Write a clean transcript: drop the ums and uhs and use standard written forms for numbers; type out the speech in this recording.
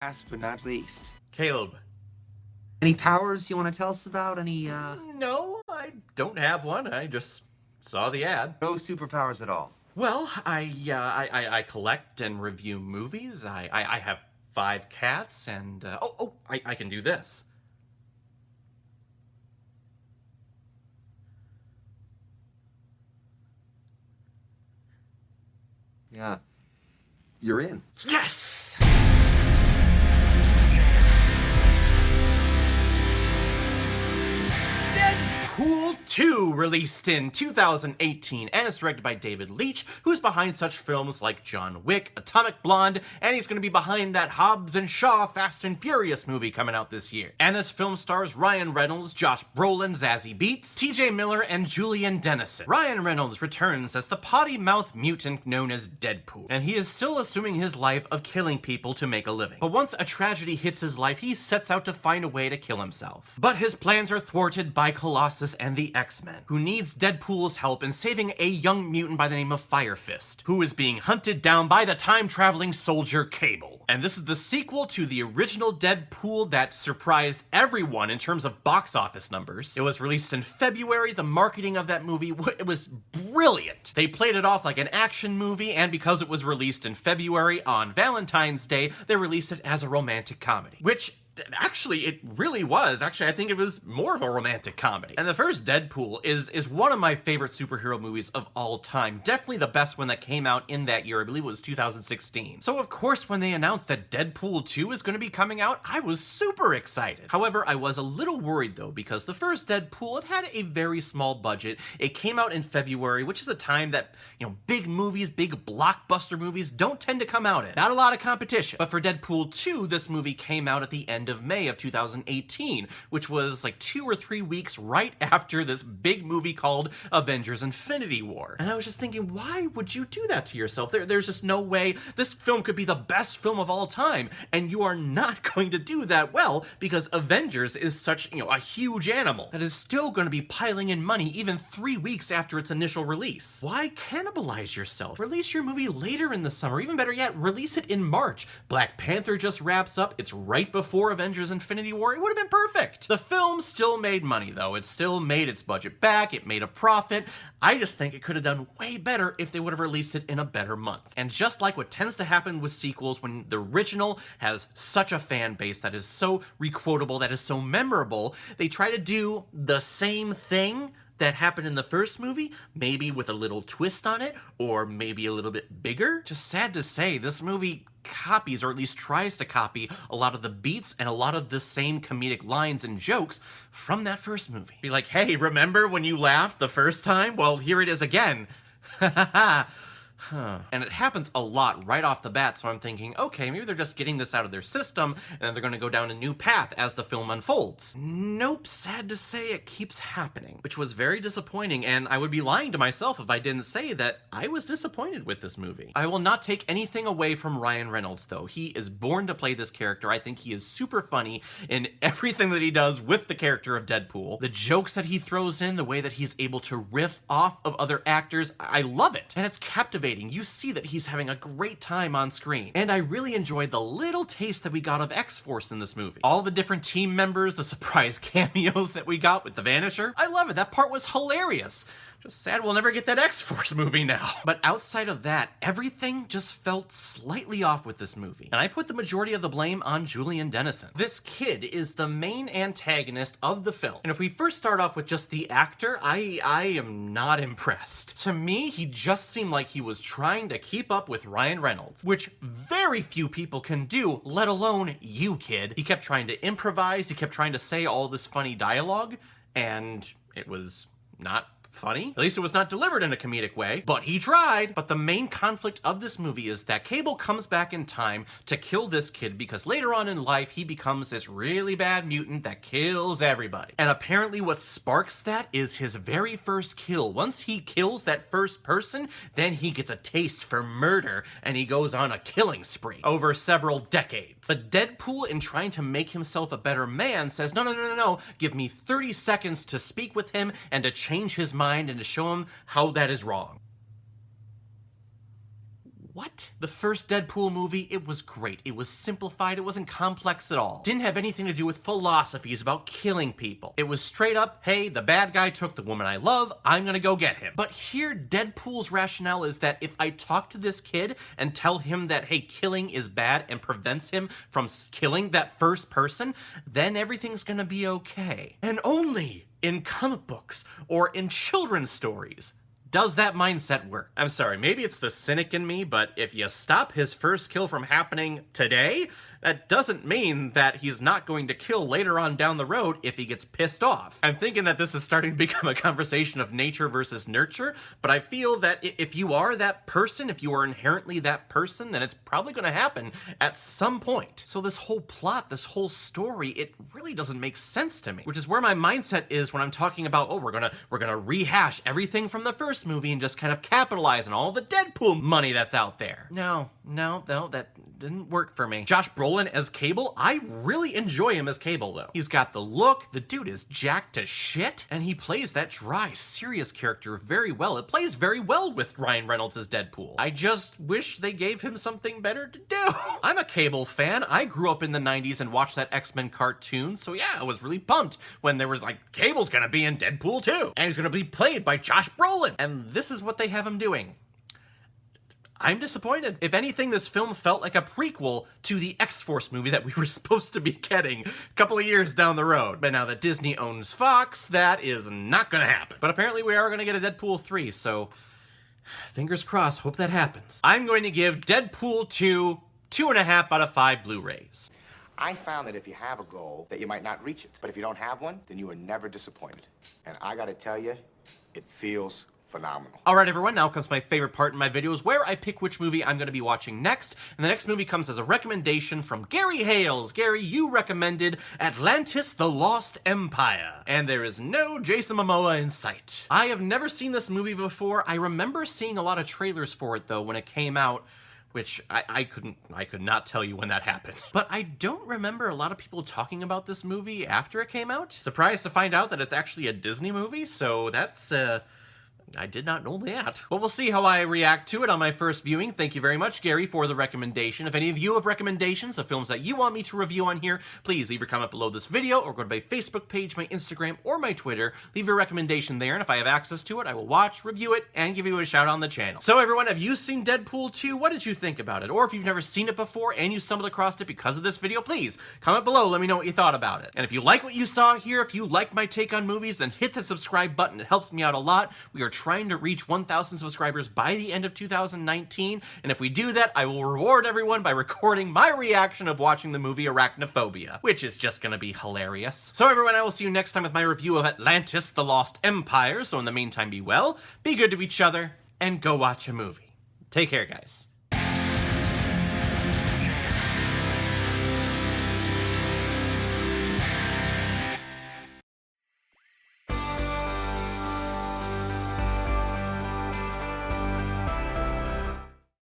Last but not least. Caleb. Any powers you want to tell us about? Any, No, I don't have one. I just saw the ad. No superpowers at all? Well, I collect and review movies. I have 5 cats, and I can do this. Yeah. You're in. Yes! Deadpool 2 released in 2018 and is directed by David Leitch, who's behind such films like John Wick, Atomic Blonde, and he's going to be behind that Hobbs and Shaw Fast and Furious movie coming out this year. And this film stars Ryan Reynolds, Josh Brolin, Zazie Beetz, TJ Miller, and Julian Dennison. Ryan Reynolds returns as the potty-mouthed mutant known as Deadpool, and he is still assuming his life of killing people to make a living. But once a tragedy hits his life, he sets out to find a way to kill himself. But his plans are thwarted by Colossus and the X-Men, who needs Deadpool's help in saving a young mutant by the name of Fire Fist, who is being hunted down by the time-traveling soldier Cable. And this is the sequel to the original Deadpool that surprised everyone in terms of box office numbers. It was released in February. The marketing of that movie, it was brilliant. They played it off like an action movie, and because it was released in February on Valentine's Day, they released it as a romantic comedy, which actually, it really was. Actually, I think it was more of a romantic comedy. And the first Deadpool is one of my favorite superhero movies of all time. Definitely the best one that came out in that year. I believe it was 2016. So of course, when they announced that Deadpool 2 is going to be coming out, I was super excited. However, I was a little worried though, because the first Deadpool, it had a very small budget. It came out in February, which is a time that, big movies, big blockbuster movies don't tend to come out in. Not a lot of competition. But for Deadpool 2, this movie came out at the end of May of 2018, which was like 2 or 3 weeks right after this big movie called Avengers Infinity War. And I was just thinking, why would you do that to yourself? There's just no way this film could be the best film of all time, and you are not going to do that well because Avengers is such, a huge animal that is still going to be piling in money even 3 weeks after its initial release. Why cannibalize yourself? Release your movie later in the summer. Even better yet, release it in March. Black Panther just wraps up. It's right before Avengers Infinity War. It would have been perfect. The film still made money though. It still made its budget back. It made a profit. I just think it could have done way better if they would have released it in a better month. And just like what tends to happen with sequels, when the original has such a fan base that is so requotable, that is so memorable, they try to do the same thing that happened in the first movie, maybe with a little twist on it, or maybe a little bit bigger. Just sad to say, this movie copies, or at least tries to copy, a lot of the beats and a lot of the same comedic lines and jokes from that first movie. Be like, hey, remember when you laughed the first time? Well, here it is again. Ha ha ha. And it happens a lot right off the bat, so I'm thinking, okay, maybe they're just getting this out of their system, and then they're going to go down a new path as the film unfolds. Nope, sad to say, it keeps happening, which was very disappointing, and I would be lying to myself if I didn't say that I was disappointed with this movie. I will not take anything away from Ryan Reynolds, though. He is born to play this character. I think he is super funny in everything that he does with the character of Deadpool. The jokes that he throws in, the way that he's able to riff off of other actors, I love it, and it's captivating. You see that he's having a great time on screen. And I really enjoyed the little taste that we got of X-Force in this movie. All the different team members, the surprise cameos that we got with the Vanisher. I love it. That part was hilarious. Just sad we'll never get that X-Force movie now. But outside of that, everything just felt slightly off with this movie. And I put the majority of the blame on Julian Dennison. This kid is the main antagonist of the film. And if we first start off with just the actor, I am not impressed. To me, he just seemed like he was trying to keep up with Ryan Reynolds, which very few people can do, let alone you, kid. He kept trying to improvise, he kept trying to say all this funny dialogue, and it was not funny. At least it was not delivered in a comedic way, but he tried. But the main conflict of this movie is that Cable comes back in time to kill this kid because later on in life, he becomes this really bad mutant that kills everybody. And apparently what sparks that is his very first kill. Once he kills that first person, then he gets a taste for murder and he goes on a killing spree over several decades. But Deadpool, in trying to make himself a better man, says, no, give me 30 seconds to speak with him and to change his mind and to show him how that is wrong. what? The first Deadpool movie, it was great. It was simplified. It wasn't complex at all. Didn't have anything to do with philosophies about killing people. It was straight up, hey, the bad guy took the woman I love, I'm gonna go get him. But here, Deadpool's rationale is that if I talk to this kid and tell him that, hey, killing is bad and prevents him from killing that first person, then everything's gonna be okay. And only in comic books or in children's stories does that mindset work. I'm sorry, maybe it's the cynic in me, but if you stop his first kill from happening today, that doesn't mean that he's not going to kill later on down the road if he gets pissed off. I'm thinking that this is starting to become a conversation of nature versus nurture, but I feel that if you are that person, if you are inherently that person, then it's probably going to happen at some point. So this whole plot, this whole story, it really doesn't make sense to me, which is where my mindset is when I'm talking about, oh, we're gonna rehash everything from the first movie and just kind of capitalize on all the Deadpool money that's out there. No, that didn't work for me. Josh Brolin as Cable, I really enjoy him as Cable though. He's got the look, the dude is jacked to shit, and he plays that dry, serious character very well. It plays very well with Ryan Reynolds as Deadpool. I just wish they gave him something better to do. I'm a Cable fan. I grew up in the 90s and watched that X-Men cartoon, so yeah, I was really pumped when there was like, Cable's gonna be in Deadpool 2, and he's gonna be played by Josh Brolin, and this is what they have him doing. I'm disappointed. If anything, this film felt like a prequel to the X-Force movie that we were supposed to be getting a couple of years down the road. But now that Disney owns Fox, that is not gonna happen. But apparently we are gonna get a Deadpool 3, so fingers crossed, hope that happens. I'm going to give Deadpool 2 2.5 out of 5 Blu-rays. I found that if you have a goal, that you might not reach it. But if you don't have one, then you are never disappointed. And I gotta tell you, it feels phenomenal. All right, everyone, now comes my favorite part in my videos where I pick which movie I'm going to be watching next. And the next movie comes as a recommendation from Gary Hales. Gary, you recommended Atlantis: The Lost Empire. And there is no Jason Momoa in sight. I have never seen this movie before. I remember seeing a lot of trailers for it, though, when it came out, which I could not tell you when that happened. But I don't remember a lot of people talking about this movie after it came out. Surprised to find out that it's actually a Disney movie, so that's, I did not know that. Well, we'll see how I react to it on my first viewing. Thank you very much, Gary, for the recommendation. If any of you have recommendations of films that you want me to review on here, please leave your comment below this video or go to my Facebook page, my Instagram, or my Twitter. Leave your recommendation there, and if I have access to it, I will watch, review it, and give you a shout out on the channel. So everyone, have you seen Deadpool 2? What did you think about it? Or if you've never seen it before and you stumbled across it because of this video, please comment below, let me know what you thought about it. And if you like what you saw here, if you like my take on movies, then hit the subscribe button. It helps me out a lot. We are trying to reach 1,000 subscribers by the end of 2019, and if we do that, I will reward everyone by recording my reaction of watching the movie Arachnophobia, which is just gonna be hilarious. So everyone, I will see you next time with my review of Atlantis: The Lost Empire. So in the meantime, be well, be good to each other, and go watch a movie. Take care, guys.